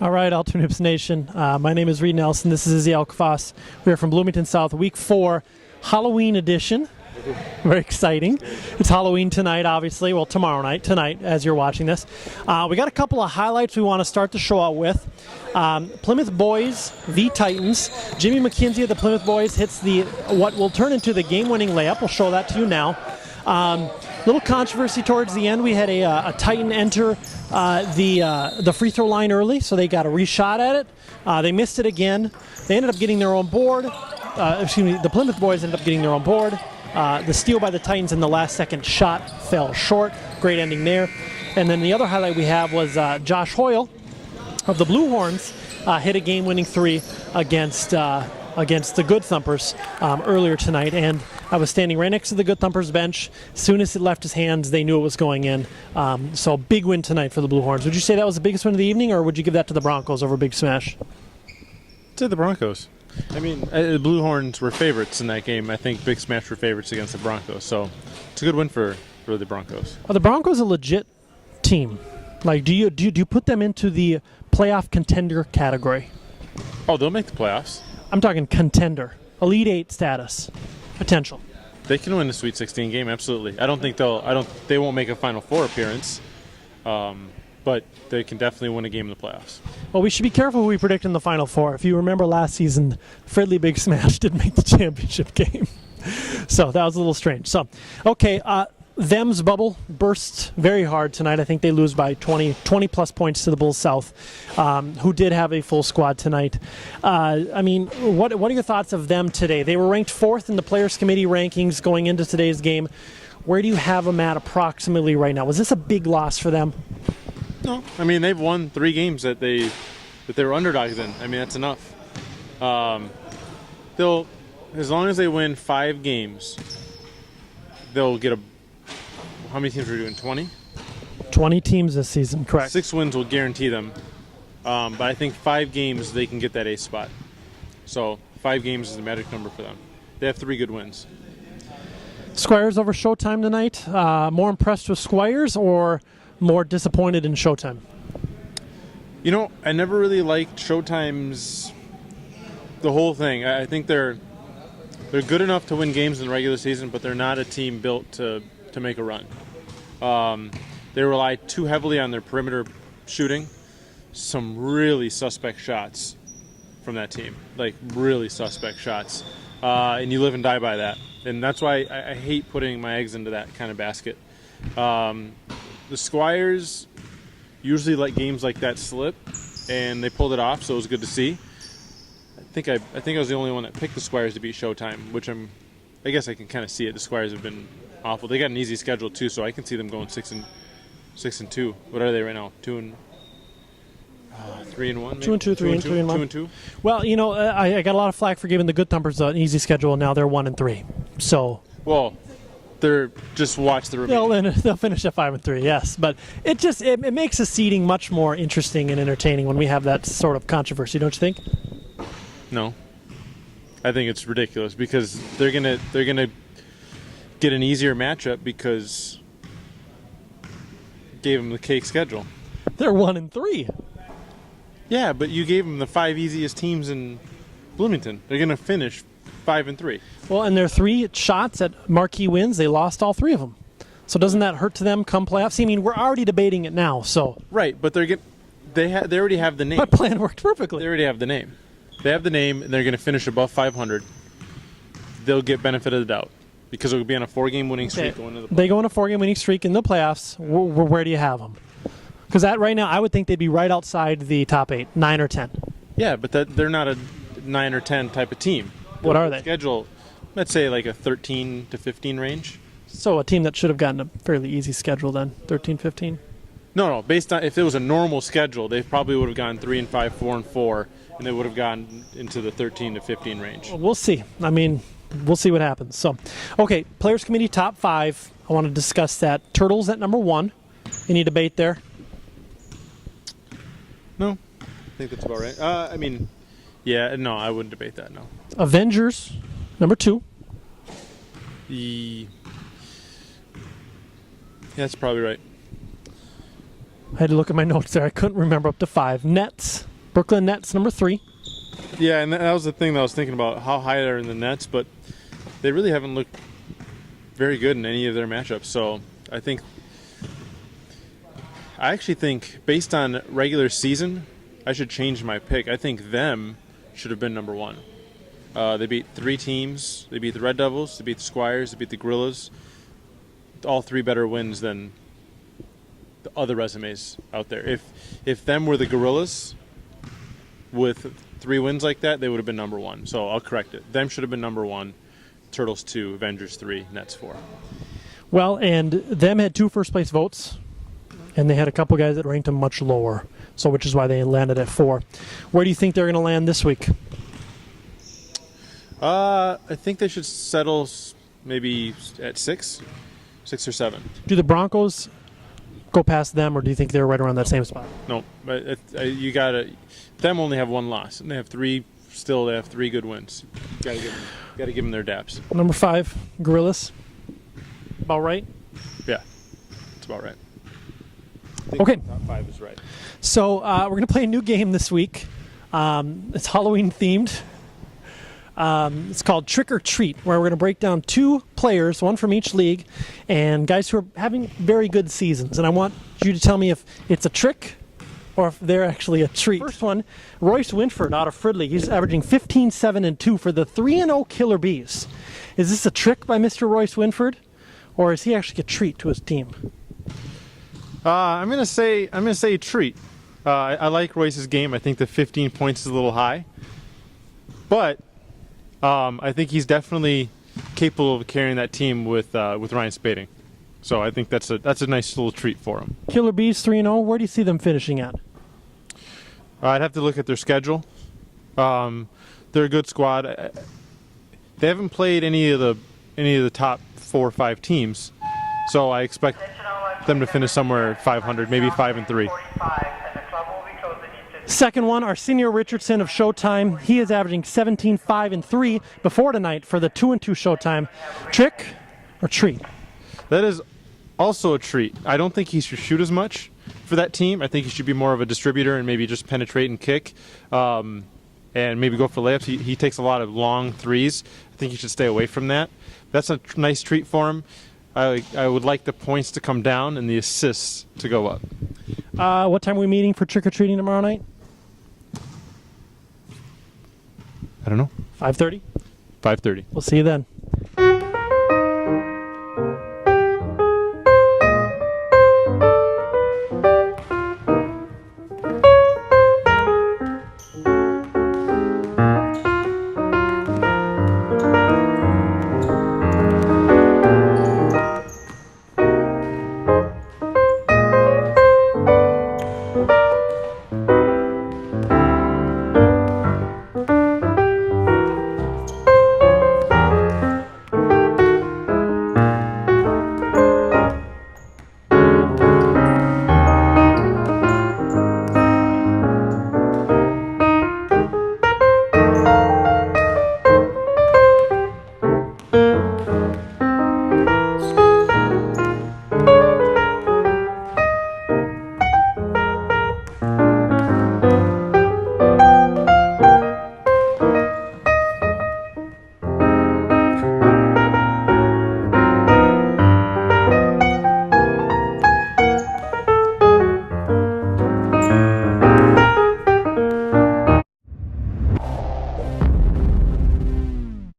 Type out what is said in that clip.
All right, Alton Hoops Nation. My name is Reid Nelson. This is Izzy Alkafas. We are from Bloomington South, Week 4, Halloween edition. Very exciting. It's Halloween tonight, obviously. Well, tomorrow night, tonight, as you're watching this. We got a couple of highlights we want to start the show out with. Plymouth Boyz v. Titans. Jimmy McKenzie of the Plymouth Boyz hits what will turn into the game-winning layup. We'll show that to you now. Little controversy towards the end. We had a Titan enter the free throw line early, so they got a reshot at it. They missed it again. They ended up getting their own board. The Plymouth Boyz ended up getting their own board. The steal by the Titans in the last second shot fell short. Great ending there. And then the other highlight we have was Josh Hoyle of the Blue Horns hit a game-winning three against the Good Thumpers earlier tonight. And I was standing right next to the Good Thumpers bench. As soon as it left his hands, they knew it was going in. So big win tonight for the Blue Horns. Would you say that was the biggest win of the evening, or would you give that to the Broncos over Big Smash? To the Broncos. I mean, the Blue Horns were favorites in that game. I think Big Smash were favorites against the Broncos. So it's a good win for the Broncos. Are the Broncos a legit team? Like, do you put them into the playoff contender category? Oh, they'll make the playoffs. I'm talking contender, Elite 8 status, potential. They can win the Sweet 16 game, absolutely. I don't think they won't make a Final Four appearance, but they can definitely win a game in the playoffs. Well, we should be careful who we predict in the Final Four. If you remember last season, Fridley Big Smash did make the championship game, so that was a little strange. So, okay. Them's bubble bursts very hard tonight. I think they lose by 20 plus points to the Bulls South, who did have a full squad tonight. I mean, what are your thoughts of them today? They were ranked 4th in the Players Committee rankings going into today's game. Where do you have them at approximately right now? Was this a big loss for them? No. I mean, they've won 3 games that they were underdogs in. I mean, that's enough. They'll, as long as they win 5 games, they'll get a. How many teams are we doing? 20? 20 teams this season, correct. 6 wins will guarantee them. But I think 5 games they can get that A spot. So 5 games is the magic number for them. They have 3 good wins. Squires over Showtime tonight. More impressed with Squires or more disappointed in Showtime? You know, I never really liked Showtime's the whole thing. I think they're good enough to win games in the regular season, but they're not a team built to make a run. They rely too heavily on their perimeter shooting. Some really suspect shots from that team, like really suspect shots, and you live and die by that. And that's why I hate putting my eggs into that kind of basket. The Squires usually let games like that slip, and they pulled it off, so it was good to see. I think I was the only one that picked the Squires to beat Showtime, which I guess I can kind of see it. The Squires have been awful. They got an easy schedule too, so I can see them going 6-2. What are they right now? 2-3-1. 2-2, 3-1. 2-2. Well, you know, I got a lot of flack for giving the Good Thumpers an easy schedule, and now they're 1-3. So. Well, they're just watch the remaining. They'll finish at 5-3. Yes, but it makes the seeding much more interesting and entertaining when we have that sort of controversy, don't you think? No, I think it's ridiculous because they're gonna get an easier matchup because gave them the cake schedule. They're 1-3. Yeah, but you gave them the 5 easiest teams in Bloomington. They're going to finish 5-3. Well, and their 3 shots at marquee wins, they lost all 3 of them. So doesn't that hurt to them come playoffs? I mean, we're already debating it now. So right, but they already have the name. My plan worked perfectly. They already have the name. They have the name, and they're going to finish above 500. They'll get benefit of the doubt. Because it would be on a 4-game winning streak going into the playoffs. They go on a 4-game winning streak in the playoffs. Where do you have them? Because right now, I would think they'd be right outside the top 8, 9 or 10. Yeah, but they're not a 9 or 10 type of team. What are they? Schedule, let's say like a 13 to 15 range. So a team that should have gotten a fairly easy schedule then, 13, 15? No. Based on if it was a normal schedule, they probably would have gone 3-5, 4-4, and they would have gone into the 13 to 15 range. Well, we'll see. I mean, we'll see what happens. So, okay, Players Committee top 5. I want to discuss that. Turtles at number 1. Any debate there? No, I think that's about right. I mean, yeah, no, I wouldn't debate that, no. Avengers, number 2. Yeah, that's probably right. I had to look at my notes there. I couldn't remember up to 5. Nets. Brooklyn Nets, number 3. Yeah, and that was the thing that I was thinking about, how high they're in the Nets, but they really haven't looked very good in any of their matchups. So I actually think, based on regular season, I should change my pick. I think them should have been number 1. They beat 3 teams. They beat the Red Devils, they beat the Squires, they beat the Gorillas. All 3 better wins than the other resumes out there. If them were the Gorillas with 3 wins like that, they would have been number 1. So I'll correct it. Them should have been number 1. Turtles 2, Avengers 3, Nets 4. Well, and them had 2 first-place votes, and they had a couple guys that ranked them much lower, so which is why they landed at 4. Where do you think they're going to land this week? I think they should settle maybe at 6 or 7. Do the Broncos go past them, or do you think they're right around that same spot? No, but you gotta. Them only have 1 loss, and they have 3. Still, they have 3 good wins. Gotta give them their daps. Number 5, Gorillas. About right? Yeah, it's about right. Okay. Top 5 is right. So we're going to play a new game this week. It's Halloween themed. It's called Trick or Treat, where we're going to break down 2 players, 1 from each league, and guys who are having very good seasons. And I want you to tell me if it's a trick or if they're actually a treat. First one, Royce Winford out of Fridley. He's averaging 15, 7, and 2 for the 3-0 Killer Bees. Is this a trick by Mr. Royce Winford, or is he actually a treat to his team? I'm gonna say treat. I like Royce's game. I think the 15 points is a little high, but I think he's definitely capable of carrying that team with Ryan Spading. So I think that's a nice little treat for him. Killer Bees 3-0. Where do you see them finishing at? I'd have to look at their schedule. They're a good squad. They haven't played any of the top 4 or 5 teams, so I expect them to finish somewhere 500, maybe 5-3. Second one, Arsenio Richardson of Showtime. He is averaging 17, 5, and 3 before tonight for the 2-2 Showtime. Trick or treat? That is also a treat. I don't think he should shoot as much for that team. I think he should be more of a distributor and maybe just penetrate and kick, and maybe go for layups. He takes a lot of long threes. I think he should stay away from that. That's a nice treat for him. I would like the points to come down and the assists to go up. What time are we meeting for trick-or-treating tomorrow night? I don't know. 5:30? 5:30. We'll see you then.